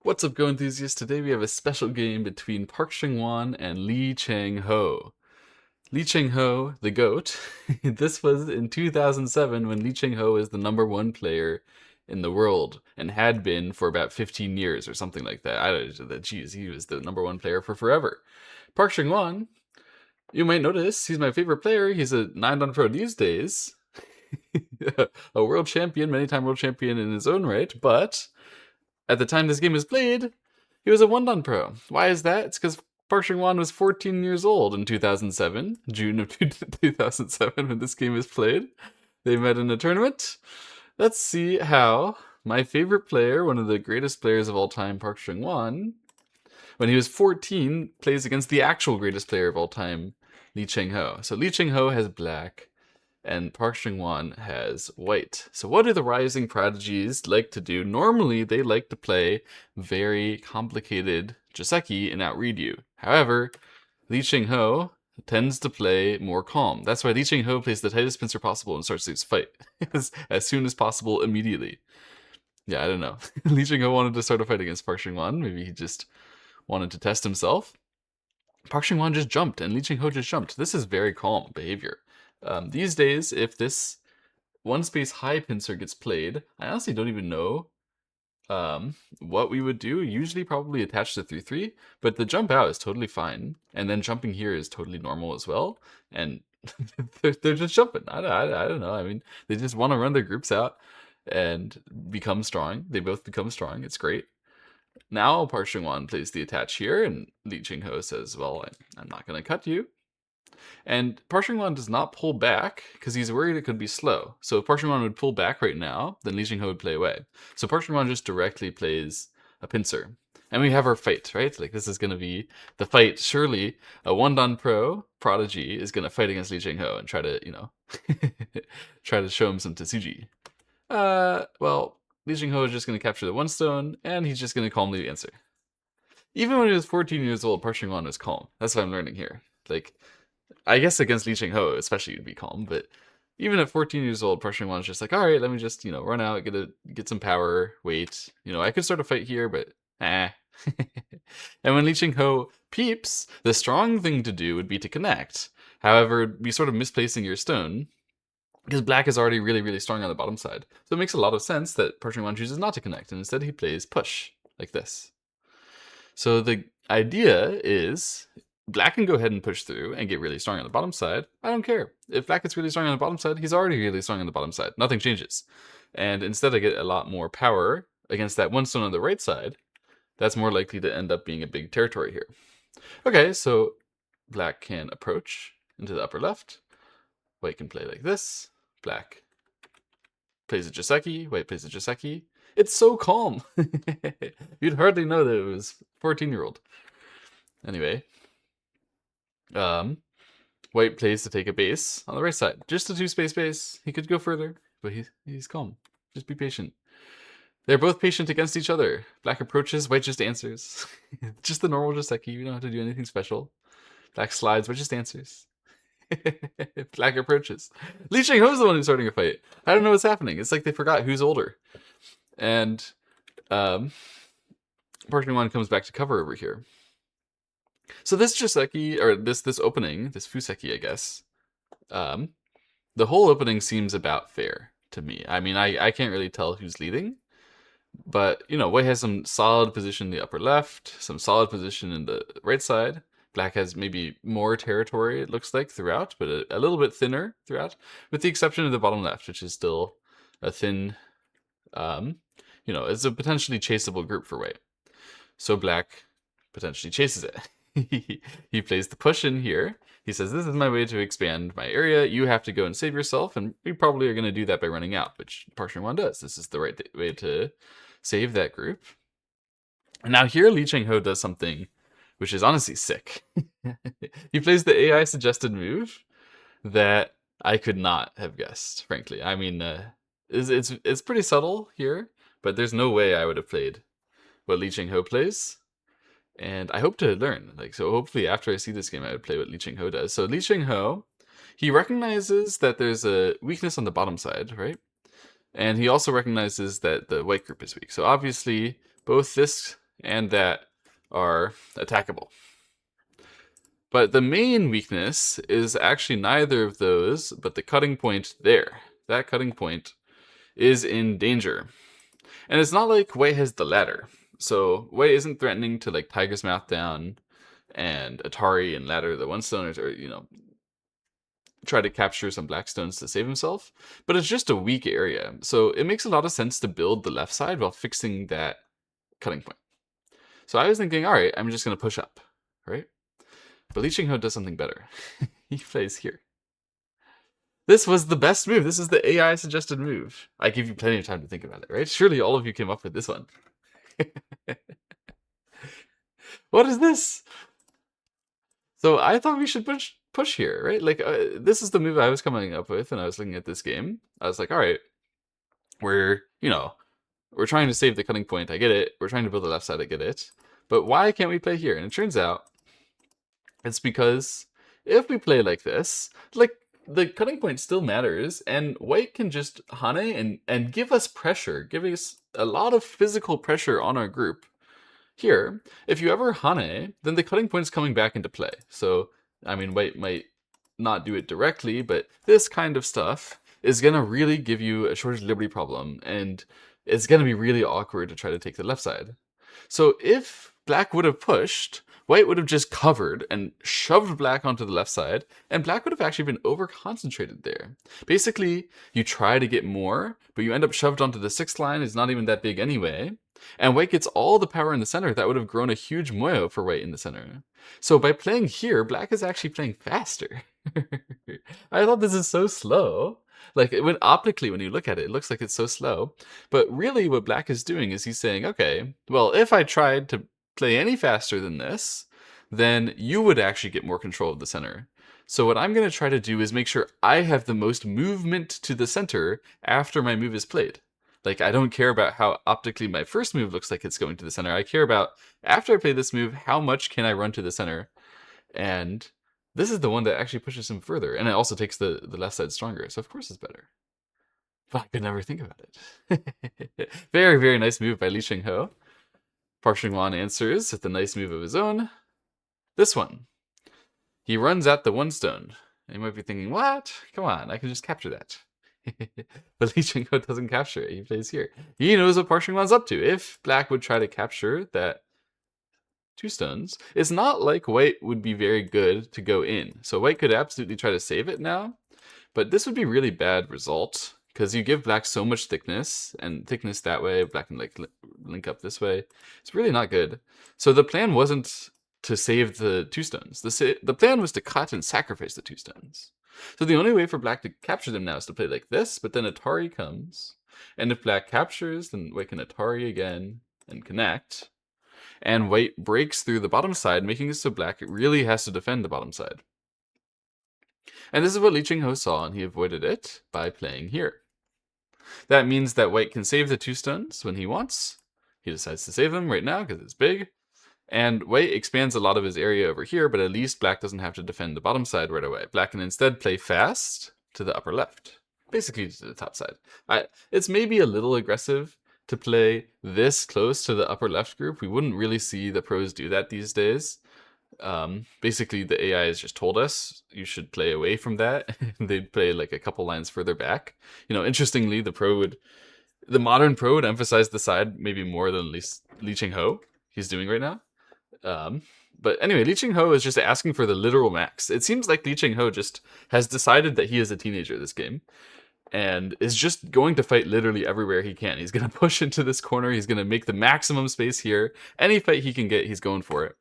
What's up, Go enthusiasts? Today we have a special game between Park Chang-won and Lee Chang-ho. Lee Chang-ho, the GOAT. This was in 2007 when Lee Chang-ho was the #1 player in the world and had been for about 15 years or something like that. I don't. Geez, he was the #1 player for forever. Park Chang-won, you might notice he's my favorite player. He's a 9-dan pro these days. A world champion, many-time world champion in his own right, but at the time this game was played, he was a 1-dan pro. Why is that? It's because Park Chung-won was 14 years old in 2007, June of 2007, when this game was played. They met in a tournament. Let's see how my favorite player, one of the greatest players of all time, Park Chung-won, when he was 14, plays against the actual greatest player of all time, Lee Chang-ho. So Lee Chang-ho has black, and Park Chung-won has white. So what do the Rising Prodigies like to do? Normally, they like to play very complicated Joseki and outread you. However, Lee Chang-ho tends to play more calm. That's why Lee Chang-ho plays the tightest pincer possible and starts his fight as soon as possible, immediately. Yeah, I don't know. Lee Chang-ho wanted to start a fight against Park Chung-won. Maybe he just wanted to test himself. Park Chung-won just jumped, and Lee Chang-ho just jumped. This is very calm behavior. These days, if this one space high pincer gets played, I honestly don't even know what we would do. Usually probably attach the 3-3, but the jump out is totally fine. And then jumping here is totally normal as well. And they're just jumping. I don't know. I mean, they just want to run their groups out and become strong. They both become strong. It's great. Now Park Chung-won plays the attach here, and Lee Chang-ho says, well, I'm not going to cut you. And Park Chung-won does not pull back because he's worried it could be slow. So if Park Chung-won would pull back right now, then Lee Chang-ho would play away. So Park Chung-won just directly plays a pincer. And we have our fight, right? Like, this is going to be the fight. Surely a 1-dan pro prodigy is going to fight against Lee Chang-ho and try to, try to show him some Tetsuji. Well, Lee Chang-ho is just going to capture the 1 stone, and he's just going to calmly answer. Even when he was 14 years old, Park Chung-won was calm. That's what I'm learning here. Like, I guess against Lee Chang-ho, especially, you'd be calm. But even at 14 years old, Park Chung-won's just like, all right, let me just, run out, get some power, wait. I could start a fight here, but And when Lee Chang-ho peeps, the strong thing to do would be to connect. However, be sort of misplacing your stone, because black is already really, really strong on the bottom side. So it makes a lot of sense that Park Chung-won chooses not to connect, and instead he plays push, like this. So the idea is black can go ahead and push through and get really strong on the bottom side. I don't care. If black gets really strong on the bottom side, he's already really strong on the bottom side. Nothing changes. And instead I get a lot more power against that 1 stone on the right side. That's more likely to end up being a big territory here. Okay, so black can approach into the upper left. White can play like this. Black plays a Joseki. White plays a Joseki. It's so calm. You'd hardly know that it was 14-year-old. Anyway, white plays to take a base on the right side. Just a 2-space base. He could go further, but he's calm. Just be patient. They're both patient against each other. Black approaches, white just answers. Just the normal Joseki. You don't have to do anything special. Black slides, white just answers. Black approaches. Lee Chang-ho's the one who's starting a fight. I don't know what's happening. It's like they forgot who's older. And Park Chung-won comes back to cover over here. So this Joseki, or this opening, this Fuseki, I guess, the whole opening seems about fair to me. I mean, I can't really tell who's leading, but, white has some solid position in the upper left, some solid position in the right side. Black has maybe more territory, it looks like, throughout, but a little bit thinner throughout, with the exception of the bottom left, which is still a thin, it's a potentially chaseable group for white. So black potentially chases it. He plays the push in here. He says, this is my way to expand my area. You have to go and save yourself, and we probably are going to do that by running out, which Park Chung-won does. This is the right way to save that group. And now here Lee Chang-ho does something which is honestly sick. He plays the AI suggested move that I could not have guessed, frankly. I mean, it's pretty subtle here, but there's no way I would have played what Lee Chang-ho plays. And I hope to learn. So hopefully after I see this game, I would play what Lee Chang-ho does. So Lee Chang-ho, he recognizes that there's a weakness on the bottom side, right? And he also recognizes that the white group is weak. So obviously, both this and that are attackable. But the main weakness is actually neither of those, but the cutting point there. That cutting point is in danger. And it's not like Wei has the ladder. So Wei isn't threatening to like Tiger's Mouth down and Atari and ladder the one stoners, or try to capture some black stones to save himself. But it's just a weak area. So it makes a lot of sense to build the left side while fixing that cutting point. So I was thinking, all right, I'm just going to push up, right? But Li Qinghe does something better. He plays here. This was the best move. This is the AI suggested move. I give you plenty of time to think about it, right? Surely all of you came up with this one. What is this? So I thought we should push here, right? Like this is the move I was coming up with when I was looking at this game. I was like, all right, we're trying to save the cutting point. I get it. We're trying to build the left side. I get it. But why can't we play here? And it turns out it's because if we play like this, like the cutting point still matters, and White can just hane and give us pressure, give us a lot of physical pressure on our group. Here, if you ever hane, then the cutting point is coming back into play. So, I mean, White might not do it directly, but this kind of stuff is going to really give you a shortage liberty problem, and it's going to be really awkward to try to take the left side. So if Black would have pushed, White would have just covered and shoved Black onto the left side, and Black would have actually been over-concentrated there. Basically, you try to get more, but you end up shoved onto the 6th line. It's not even that big anyway. And White gets all the power in the center. That would have grown a huge moyo for White in the center. So by playing here, Black is actually playing faster. I thought this is so slow. Like, optically, when you look at it, it looks like it's so slow. But really, what Black is doing is he's saying, okay, well, if I tried to play any faster than this, then you would actually get more control of the center. So what I'm going to try to do is make sure I have the most movement to the center after my move is played. Like, I don't care about how optically my first move looks like it's going to the center. I care about, after I play this move, how much can I run to the center? And this is the one that actually pushes him further. And it also takes the left side stronger. So of course it's better. But I could never think about it. Very, very nice move by Li Qinghe. Park Shing-wan answers with a nice move of his own. This one. He runs at the one stone. And you might be thinking, what? Come on, I can just capture that. But Li Qinghe doesn't capture it. He plays here. He knows what Park Shing-wan's up to. If Black would try to capture that 2 stones, it's not like White would be very good to go in. So White could absolutely try to save it now. But this would be really bad result, because you give Black so much thickness, and thickness that way, Black can like link up this way. It's really not good. So the plan wasn't to save the 2 stones. The plan was to cut and sacrifice the 2 stones. So the only way for Black to capture them now is to play like this, but then Atari comes. And if Black captures, then White can Atari again and connect. And White breaks through the bottom side, making it so Black really has to defend the bottom side. And this is what Li Qinghe saw, and he avoided it by playing here. That means that White can save the 2 stones when he wants. He decides to save them right now because it's big. And White expands a lot of his area over here, but at least Black doesn't have to defend the bottom side right away. Black can instead play fast to the upper left, basically to the top side. It's maybe a little aggressive to play this close to the upper left group. We wouldn't really see the pros do that these days. Basically, the AI has just told us you should play away from that. They'd play like a couple lines further back. Interestingly, the modern pro would emphasize the side maybe more than Li Qinghe he's doing right now. But anyway, Li Qinghe is just asking for the literal max. It seems like Li Qinghe just has decided that he is a teenager this game, and is just going to fight literally everywhere he can. He's going to push into this corner. He's going to make the maximum space here. Any fight he can get, he's going for it.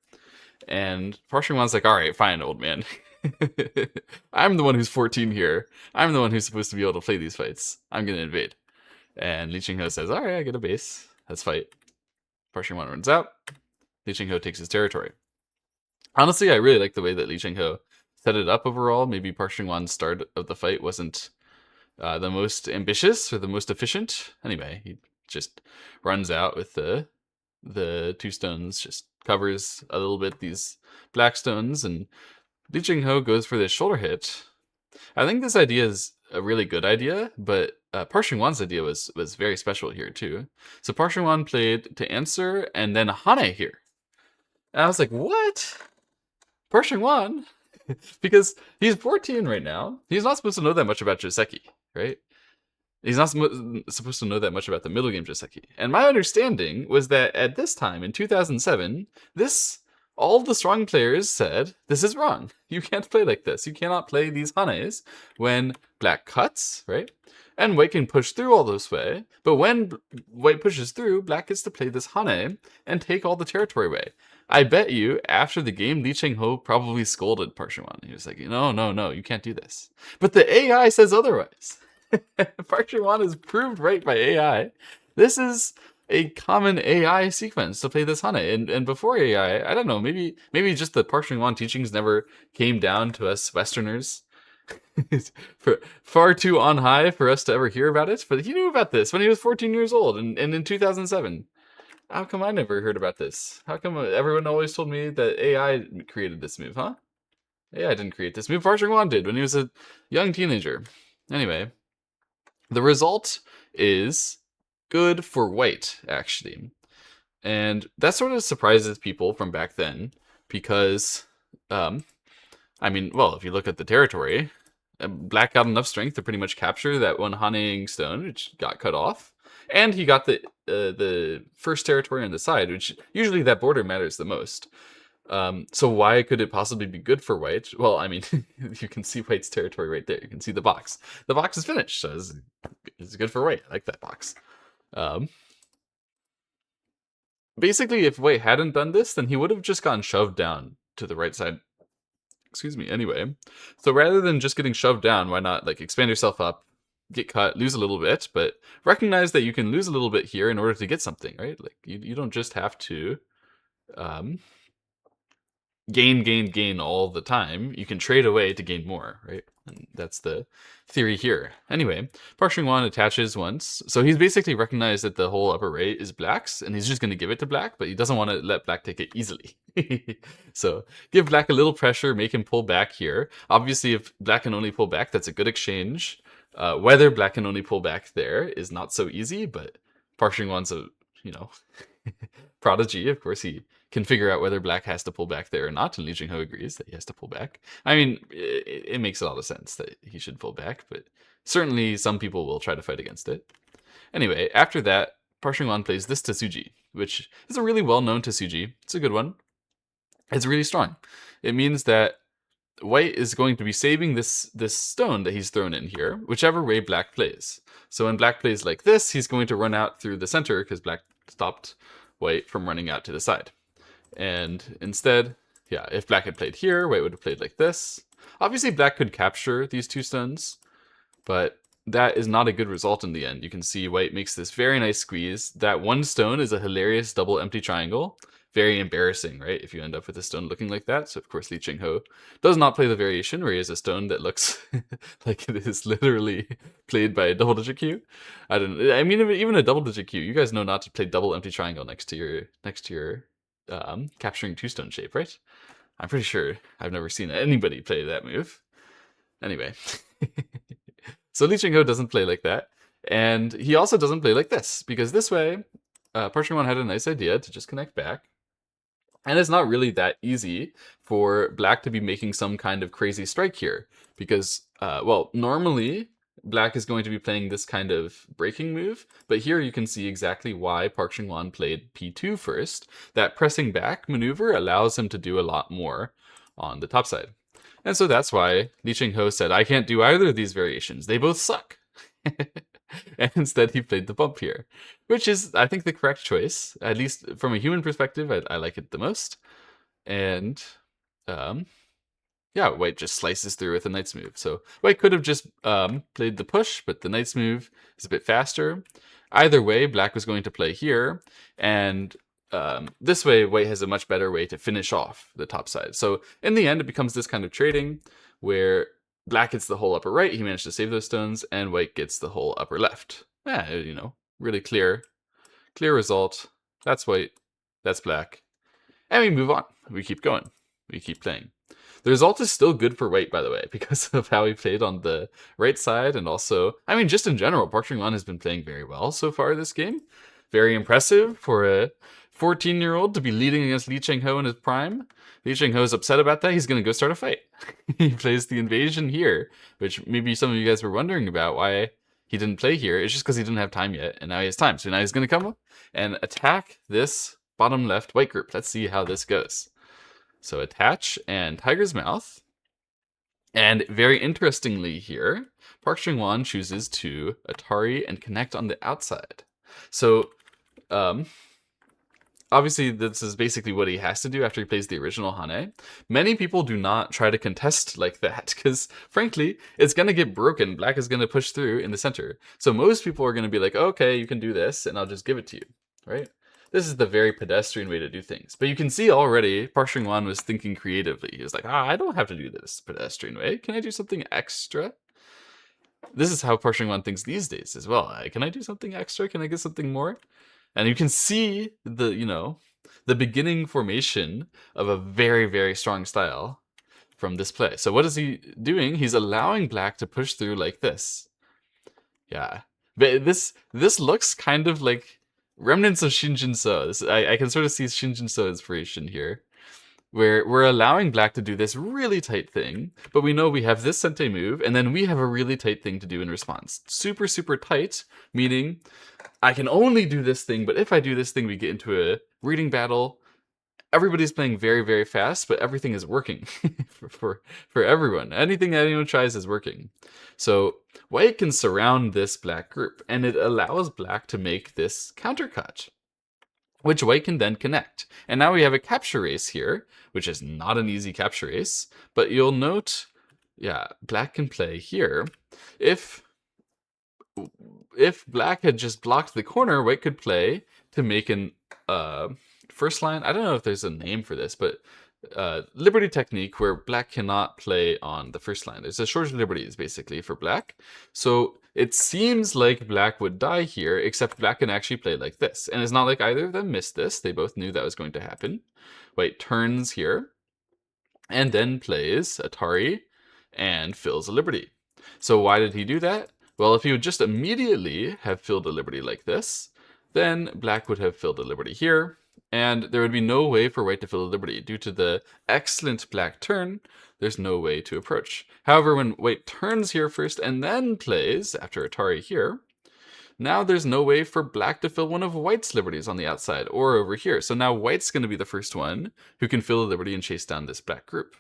And Park Shing-wan's like, all right, fine, old man. I'm the one who's 14 here. I'm the one who's supposed to be able to play these fights. I'm going to invade. And Li Qinghe says, all right, I get a base. Let's fight. Park Shing-wan runs out. Li Qinghe takes his territory. Honestly, I really like the way that Li Qinghe set it up overall. Maybe Park Shing-wan's start of the fight wasn't the most ambitious or the most efficient. Anyway, he just runs out with the 2 stones, just covers a little bit these black stones, and Li Qinghe goes for this shoulder hit. I think this idea is a really good idea, but Parshing-Wan's idea was very special here too. So Parshing-Wan played to answer and then hane here. And I was like, what? Parshing-Wan? Because he's 14 right now. He's not supposed to know that much about Joseki, right? He's not supposed to know that much about the middle game Joseki. And my understanding was that at this time, in 2007, all the strong players said, this is wrong. You can't play like this. You cannot play these hanes when black cuts, right? And white can push through all this way. But when white pushes through, black gets to play this hane and take all the territory away. I bet you, after the game, Lee Cheng-ho probably scolded Parshing-Wan. He was like, no, you can't do this. But the AI says otherwise. Parshing-Wan is proved right by AI. This is a common AI sequence to play this hane. And before AI, I don't know, maybe just the Parshing-Wan teachings never came down to us Westerners. For far too on high for us to ever hear about it. But he knew about this when he was 14 years old and in 2007. How come I never heard about this? How come everyone always told me that AI created this move, huh? AI didn't create this move. Parshing-Wan did when he was a young teenager. Anyway, the result is good for white, actually. And that sort of surprises people from back then because, I mean, well, if you look at the territory, black got enough strength to pretty much capture that one haneing stone, which got cut off. And he got the first territory on the side, which usually that border matters the most. So why could it possibly be good for white? Well, I mean, you can see white's territory right there. You can see the box. The box is finished, so it's good for white. I like that box. Basically, if white hadn't done this, then he would have just gotten shoved down to the right side. Excuse me, anyway. So rather than just getting shoved down, why not like expand yourself up, get cut, lose a little bit, but recognize that you can lose a little bit here in order to get something, right? Like you don't just have to gain all the time. You can trade away to gain more, right? And that's the theory here. Anyway, Parshing-Wan attaches once. So he's basically recognized that the whole upper right is black's, and he's just going to give it to black, but he doesn't want to let black take it easily. So give black a little pressure, make him pull back here. Obviously, if black can only pull back, that's a good exchange. Whether black can only pull back there is not so easy, but Parshing-Wan's a, prodigy. Of course, he can figure out whether black has to pull back there or not, and Lee Cheng-ho agrees that he has to pull back. I mean, it makes a lot of sense that he should pull back, but certainly some people will try to fight against it. Anyway, after that, Parshing-Wan plays this Tetsuji, which is a really well-known Tetsuji. It's a good one. It's really strong. It means that white is going to be saving this stone that he's thrown in here, whichever way black plays. So when black plays like this, he's going to run out through the center because black stopped white from running out to the side. And instead, if black had played here, white would have played like this. Obviously, black could capture these two stones, but that is not a good result in the end. You can see white makes this very nice squeeze. That one stone is a hilarious double empty triangle. Very embarrassing, right? If you end up with a stone looking like that. So, of course, Lee Cheng-ho does not play the variation where he has a stone that looks like it is literally played by a double-digit Q. I mean, even a double-digit Q. You guys know not to play double empty triangle next to your capturing two-stone shape, right? I'm pretty sure I've never seen anybody play that move. Anyway. So Lee Cheng-ho doesn't play like that. And he also doesn't play like this, because this way, Parshing-Wan had a nice idea to just connect back. And it's not really that easy for black to be making some kind of crazy strike here. Because, normally black is going to be playing this kind of breaking move. But here you can see exactly why Parshing-Wan played P2 first. That pressing back maneuver allows him to do a lot more on the top side. And so that's why Lee Cheng-ho said, I can't do either of these variations. They both suck. And instead he played the bump here, which is, I think, the correct choice. At least from a human perspective, I like it the most. And white just slices through with a knight's move. So white could have just played the push, but the knight's move is a bit faster. Either way, black was going to play here, and this way, white has a much better way to finish off the top side. So in the end, it becomes this kind of trading where black gets the whole upper right, he managed to save those stones, and white gets the whole upper left. Really clear result. That's white, that's black. And we move on. We keep going. We keep playing. The result is still good for white, by the way, because of how he played on the right side, and also, I mean, just in general, Park Chung-hwan has been playing very well so far this game. Very impressive for a 14-year-old to be leading against Lee Chang-ho in his prime. Lee Chang-ho is upset about that. He's going to go start a fight. He plays the invasion here, which maybe some of you guys were wondering about why he didn't play here. It's just because he didn't have time yet, and now he has time. So now he's going to come and attack this bottom left white group. Let's see how this goes. So attach and Tiger's Mouth. And very interestingly here, Park Chung-hwan chooses to Atari and connect on the outside. So obviously this is basically what he has to do after he plays the original hane. Many people do not try to contest like that because frankly, it's going to get broken. Black is going to push through in the center. So most people are going to be like, okay, you can do this and I'll just give it to you, right? This is the very pedestrian way to do things. But you can see already Park Chung-hwan was thinking creatively. He was like, I don't have to do this pedestrian way. Can I do something extra? This is how Park Chung-hwan thinks these days as well. Can I do something extra? Can I get something more? And you can see the, the beginning formation of a very, very strong style from this play. So what is he doing? He's allowing black to push through like this. Yeah. But this looks kind of like remnants of Shinjin So. I can sort of see Shinjin So inspiration here, where we're allowing black to do this really tight thing, but we know we have this sente move, and then we have a really tight thing to do in response. Super, super tight, meaning I can only do this thing, but if I do this thing, we get into a reading battle. Everybody's playing very, very fast, but everything is working for everyone. Anything that anyone tries is working. So white can surround this black group, and it allows black to make this countercut, which white can then connect. And now we have a capture race here, which is not an easy capture race, but you'll note, yeah, black can play here. If black had just blocked the corner, white could play to make an first line. I don't know if there's a name for this, but liberty technique where black cannot play on the first line. There's a short liberties basically for black. So it seems like black would die here, except black can actually play like this. And it's not like either of them missed this. They both knew that was going to happen. White turns here and then plays Atari and fills a liberty. So why did he do that? Well, if he would just immediately have filled a liberty like this, then black would have filled a liberty here, and there would be no way for white to fill a liberty. Due to the excellent black turn, there's no way to approach. However, when white turns here first and then plays after Atari here, now there's no way for black to fill one of white's liberties on the outside or over here. So now white's going to be the first one who can fill a liberty and chase down this black group.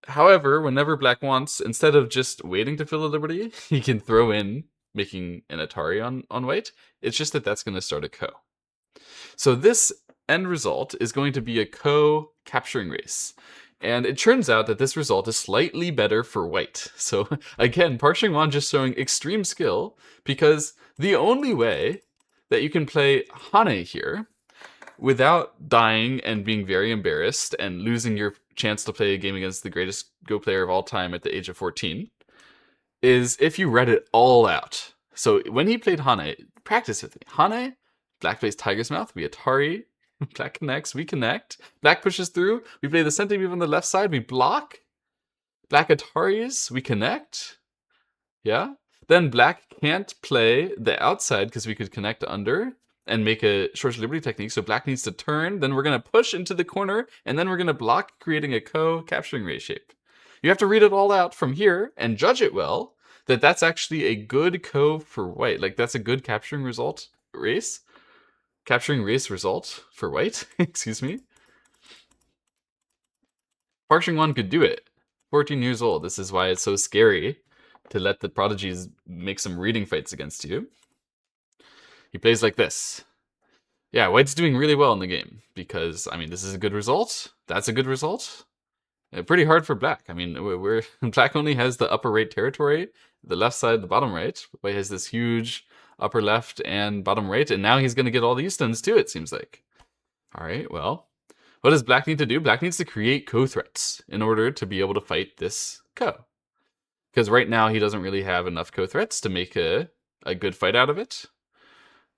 However, whenever black wants, instead of just waiting to fill a liberty, he can throw in making an Atari on white. It's just that that's going to start a ko. So this end result is going to be a ko capturing race. And it turns out that this result is slightly better for white. So again, Park Chung-hwan just showing extreme skill, because the only way that you can play hane here without dying and being very embarrassed and losing your chance to play a game against the greatest Go player of all time at the age of 14 is if you read it all out. So when he played hane, practice with me. Hane, black plays Tiger's Mouth, we Atari, black connects, we connect, black pushes through, we play the sente move on the left side, we block, black Ataris, we connect, yeah? Then black can't play the outside because we could connect under and make a short liberty technique, so black needs to turn, then we're going to push into the corner, and then we're going to block, creating a ko capturing race shape. You have to read it all out from here and judge it well, that that's actually a good ko for white. Like, that's a good capturing result race. Capturing race result for white, excuse me. Park Chung-hwan could do it. 14 years old. This is why it's so scary to let the prodigies make some reading fights against you. He plays like this. Yeah, white's doing really well in the game because, I mean, this is a good result. That's a good result. Pretty hard for black. I mean, black only has the upper right territory, the left side, the bottom right. White has this huge upper left and bottom right, and now he's going to get all these stuns too, it seems like. All right, well, what does black need to do? Black needs to create ko threats in order to be able to fight this ko. Because right now he doesn't really have enough ko threats to make a good fight out of it.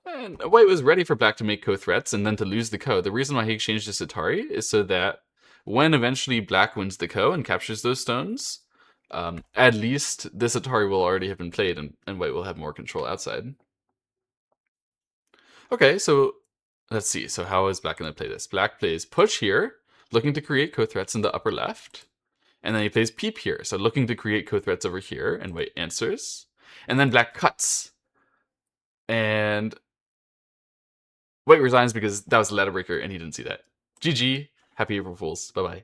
And white was ready for black to make ko threats and then to lose the ko. The reason why he exchanged this Atari is so that when eventually black wins the ko and captures those stones, at least this Atari will already have been played, and white will have more control outside. Okay, so let's see. So how is black going to play this? Black plays push here, looking to create co-threats in the upper left. And then he plays peep here, so looking to create co-threats over here, and white answers. And then black cuts. And white resigns because that was a ladder breaker and he didn't see that. GG. Happy April Fools. Bye-bye.